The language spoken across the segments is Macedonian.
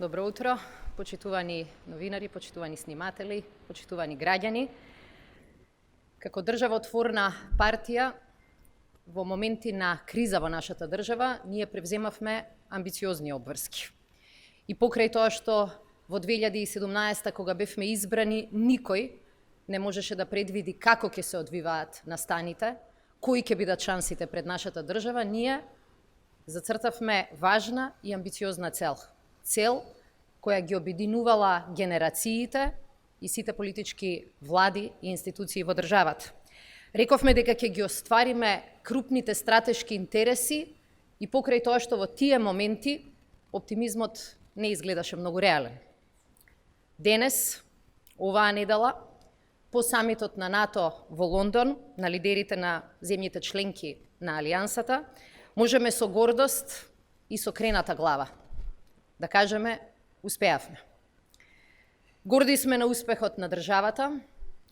Добро утро, почитувани новинари, почитувани сниматели, почитувани граѓани. Како државотворна партија, во моменти на криза во нашата држава, ние превземавме амбициозни обврски. И покрај тоа што во 2017 кога бевме избрани, никој не можеше да предвиди како ќе се одвиваат настаните, кои ќе бидат шансите пред нашата држава, ние зацртавме важна и амбициозна цел. Цел која ги обединувала генерациите и сите политички влади и институции во државата. Рековме дека ќе ги оствариме крупните стратешки интереси и покрај тоа што во тие моменти оптимизмот не изгледаше многу реален. Денес, оваа недела, по самитот на НАТО во Лондон, на лидерите на земјите членки на Алијансата, можеме со гордост и со крената глава да кажеме успеавме. Горди сме на успехот на државата,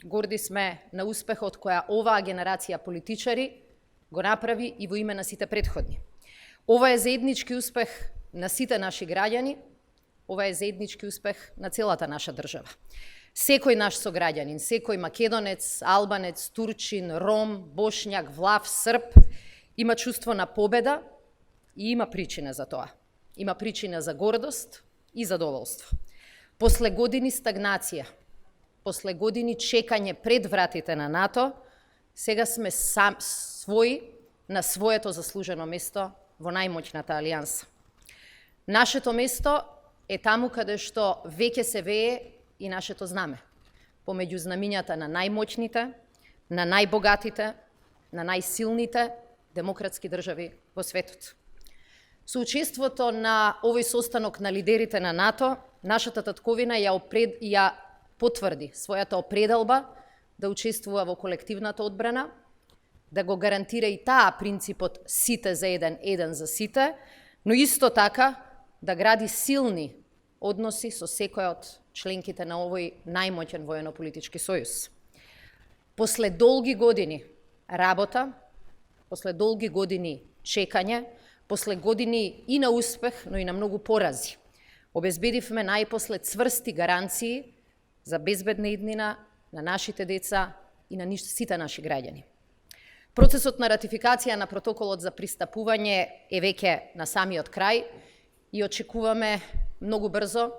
горди сме на успехот која оваа генерација политичари го направи и во име на сите претходни. Ова е заеднички успех на сите наши граѓани, ова е заеднички успех на целата наша држава. Секој наш сограѓанин, секој македонец, албанец, турчин, ром, бошњак, влав, срп има чувство на победа и има причина за тоа. Има причина за гордост и задоволство. После години стагнација, после години чекање пред вратите на НАТО, сега сме своји на своето заслужено место во најмоќната алијанса. Нашето место е таму каде што веќе се вее и нашето знаме, помеѓу знамињата на најмоќните, на најбогатите, на најсилните демократски држави во светот. Со учеството на овој состанок на лидерите на НАТО, нашата татковина ја потврди својата определба да учествува во колективната одбрана, да го гарантира и таа принципот сите за еден, еден за сите, но исто така да гради силни односи со секој од членките на овој најмоќен воено-политички сојуз. После долги години работа, после долги години чекање, после години и на успех, но и на многу порази, обезбедивме најпослед цврсти гаранции за безбедна иднина на нашите деца и на сите наши граѓани. Процесот на ратификација на протоколот за пристапување е веќе на самиот крај и очекуваме многу брзо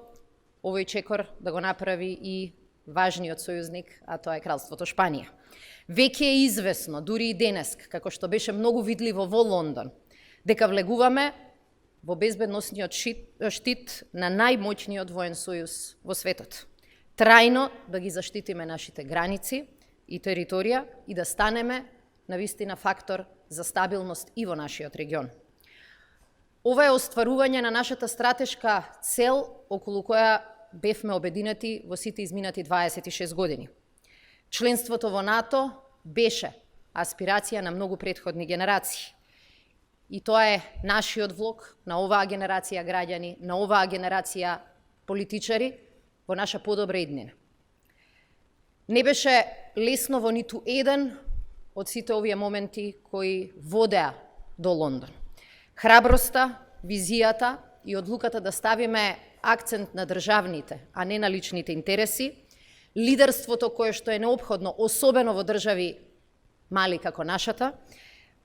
овој чекор да го направи и важниот сојузник, а тоа е Кралството Шпанија. Веќе е известно, дури и денес, како што беше многу видливо во Лондон, дека влегуваме во безбедносниот штит на најмоćниот воен сојуз во светот. Трајно да ги заштитиме нашите граници и територија и да станеме навистина фактор за стабилност и во нашиот регион. Ова е остварување на нашата стратешка цел околу која бевме обединети во сите изминати 26 години. Членството во НАТО беше аспирација на многу претходни генерации. И тоа е нашиот влог на оваа генерација граѓани, на оваа генерација политичари во наша подобра иднина. Не беше лесно во ниту еден од сите овие моменти кои водеа до Лондон. Храброста, визијата и одлуката да ставиме акцент на државните, а не на личните интереси, лидерството кое што е неопходно, особено во држави мали како нашата,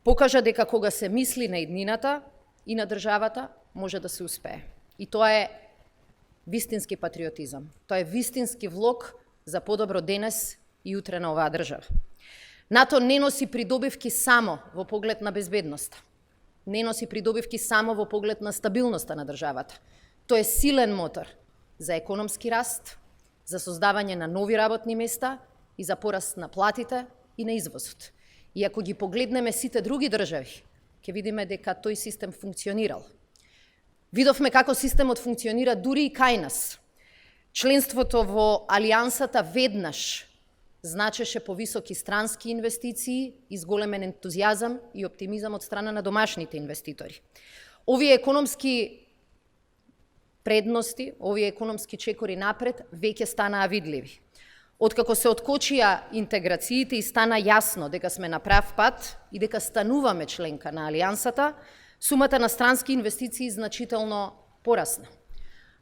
покажа дека кога се мисли на иднината и на државата, може да се успее. И тоа е вистински патриотизам. Тоа е вистински влог за подобро денес и утре на оваа држава. НАТО не носи придобивки само во поглед на безбедноста. Не носи придобивки само во поглед на стабилноста на државата. Тој е силен мотор за економски раст, за создавање на нови работни места и за пораст на платите и на извозот. И ако ги погледнеме сите други држави, ќе видиме дека тој систем функционирал. Видовме како системот функционира дури и кај нас. Членството во Алијансата веднаш значеше повисоки странски инвестиции и зголемен ентузијазам и оптимизам од страна на домашните инвеститори. Овие економски предности, овие економски чекори напред веќе станаа видливи. Откако се откочија интеграциите и стана јасно дека сме на прав пат и дека стануваме членка на Алијансата, сумата на странски инвестиции значително порасна.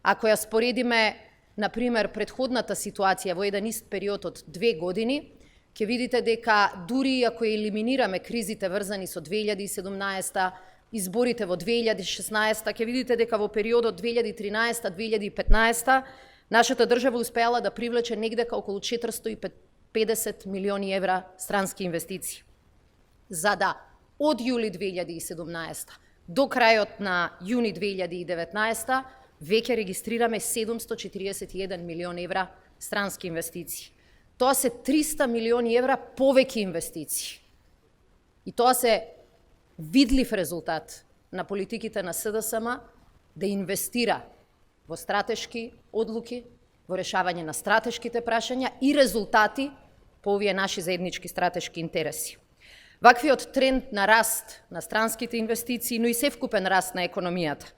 Ако ја споредиме, например, предходната ситуација во еден ист период од 2 години, ќе видите дека дури ако елиминираме кризите врзани со 2017, изборите во 2016, ќе видите дека во периодот 2013-2015 нашата држава успеала да привлече негде околу 450 милиони евра странски инвестиции. За да од јули 2017 до крајот на јуни 2019 веќе регистрираме 741 милиони евра странски инвестиции. Тоа се 300 милиони евра повеќе инвестиции. И тоа се видлив резултат на политиките на СДСМ да инвестира во стратешки одлуки, во решавање на стратешките прашања и резултати по овие наши заеднички стратешки интереси. Ваквиот тренд на раст на странските инвестиции, но и севкупен раст на економијата,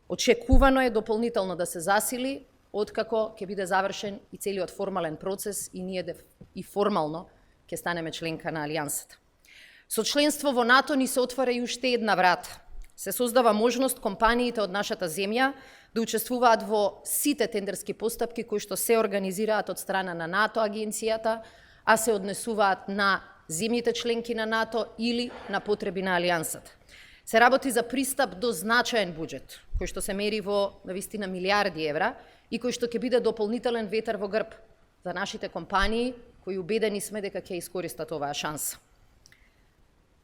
очекувано е дополнително да се засили откако ќе биде завршен и целиот формален процес и ние и формално ќе станеме членка на Алијансата. Со членство во НАТО ни се отвара и уште една врата. Се создава можност компаниите од нашата земја да учествуваат во сите тендерски постапки кои што се организираат од страна на НАТО агенцијата, а се однесуваат на земјите членки на НАТО или на потреби на Алијансата. Се работи за пристап до значаен буџет, кој што се мери во навистина милиарди евра и кој што ќе биде дополнителен ветер во грб за нашите компании, кои убедени сме дека ќе искористат оваа шанса.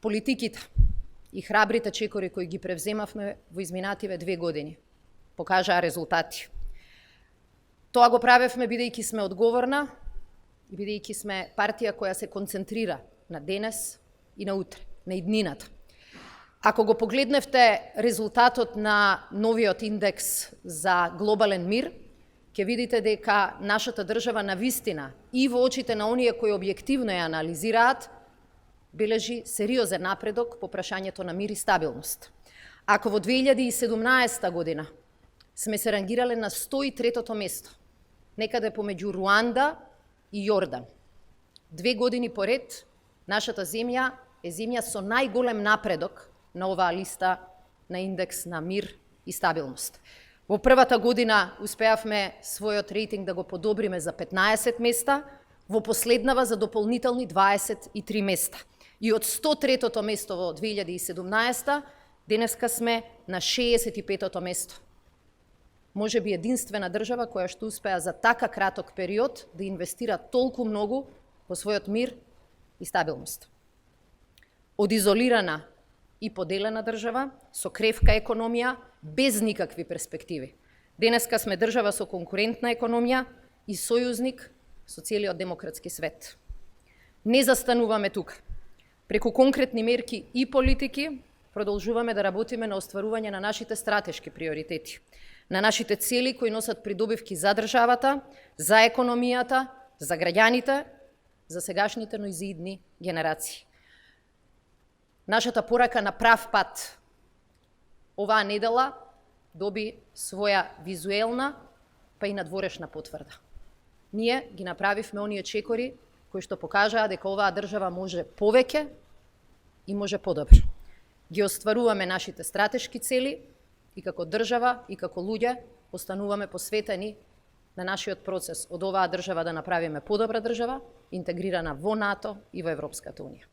Политиките и храбрите чекори кои ги превземавме во изминативе 2 години покажаа резултати. Тоа го правевме бидејќи сме одговорна и бидејќи сме партија која се концентрира на денес и на утре, на иднината. Ако го погледневте резултатот на новиот индекс за глобален мир, ќе видите дека нашата држава навистина и во очите на оние кои објективно ја анализираат, бележи сериозен напредок по прашањето на мир и стабилност. Ако во 2017 година сме се рангирале на 103-тото место, некаде помеѓу Руанда и Јордан, 2 години поред, нашата земја е земја со најголем напредок на оваа листа на индекс на мир и стабилност. Во првата година успеавме својот рейтинг да го подобриме за 15 места, во последнава за дополнителни 23 места. И од 103-тото место во 2017, денеска сме на 65-тото место. Може би единствена држава која што успеа за така краток период да инвестира толку многу во својот мир и стабилност. Од изолирана и поделена држава, со кревка економија, без никакви перспективи. Денеска сме држава со конкурентна економија и сојузник со целиот демократски свет. Не застануваме тука. Преку конкретни мерки и политики продолжуваме да работиме на остварување на нашите стратешки приоритети, на нашите цели кои носат придобивки за државата, за економијата, за граѓаните, за сегашните, но и за идни генерации. Нашата порака на прав пат оваа недела доби своја визуелна, па и надворешна потврда. Ние ги направивме оние чекори кои што покажаа дека оваа држава може повеќе и може подобро. Ги остваруваме нашите стратешки цели и како држава и како луѓе остануваме посветени на нашиот процес од оваа држава да направиме подобра држава, интегрирана во НАТО и во Европската унија.